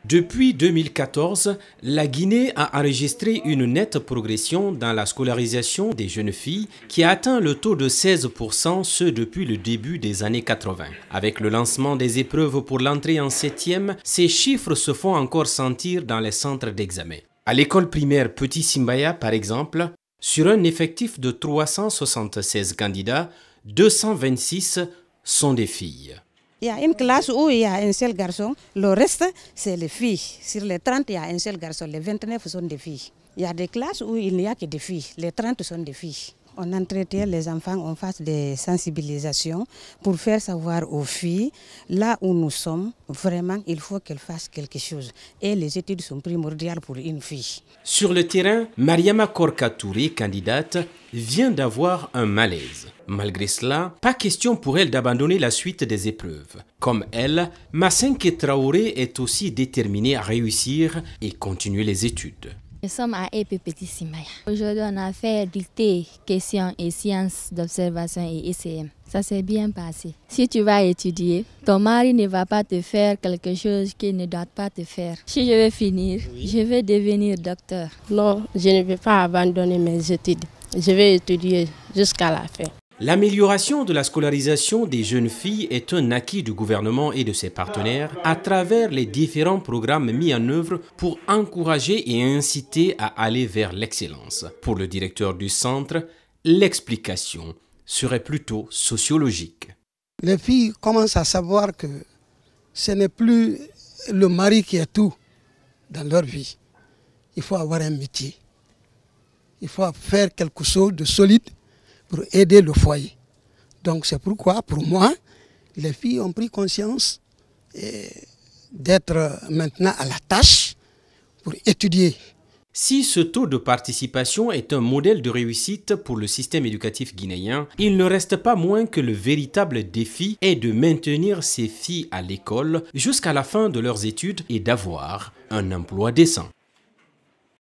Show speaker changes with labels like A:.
A: Depuis 2014, la Guinée a enregistré une nette progression dans la scolarisation des jeunes filles qui a atteint le taux de 16%, ce depuis le début des années 80. Avec le lancement des épreuves pour l'entrée en 7e, ces chiffres se font encore sentir dans les centres d'examen. À l'école primaire Petit Simbaya, par exemple, sur un effectif de 376 candidats, 226 sont des filles.
B: Il y a une classe où il y a un seul garçon, le reste c'est les filles. Sur les 30, il y a un seul garçon, les 29 sont des filles. Il y a des classes où il n'y a que des filles, les 30 sont des filles. On entretient les enfants, on fait des sensibilisations pour faire savoir aux filles, là où nous sommes, vraiment il faut qu'elles fassent quelque chose. Et les études sont primordiales pour une fille.
A: Sur le terrain, Mariama Korka Touré, candidate, vient d'avoir un malaise. Malgré cela, pas question pour elle d'abandonner la suite des épreuves. Comme elle, Massenke Traoré est aussi déterminée à réussir et continuer les études.
C: Nous sommes à EP Petit Simbaya. Aujourd'hui, on a fait dictée, questions et sciences d'observation et ICM. Ça s'est bien passé. Si tu vas étudier, ton mari ne va pas te faire quelque chose qu'il ne doit pas te faire. Si je vais finir, je vais devenir docteur.
D: Non, je ne vais pas abandonner mes études. Je vais étudier jusqu'à la fin.
A: L'amélioration de la scolarisation des jeunes filles est un acquis du gouvernement et de ses partenaires à travers les différents programmes mis en œuvre pour encourager et inciter à aller vers l'excellence. Pour le directeur du centre, l'explication serait plutôt sociologique.
E: Les filles commencent à savoir que ce n'est plus le mari qui est tout dans leur vie. Il faut avoir un métier. Il faut faire quelque chose de solide pour aider le foyer. Donc c'est pourquoi, pour moi, les filles ont pris conscience d'être maintenant à la tâche pour étudier.
A: Si ce taux de participation est un modèle de réussite pour le système éducatif guinéen, il ne reste pas moins que le véritable défi est de maintenir ces filles à l'école jusqu'à la fin de leurs études et d'avoir un emploi décent.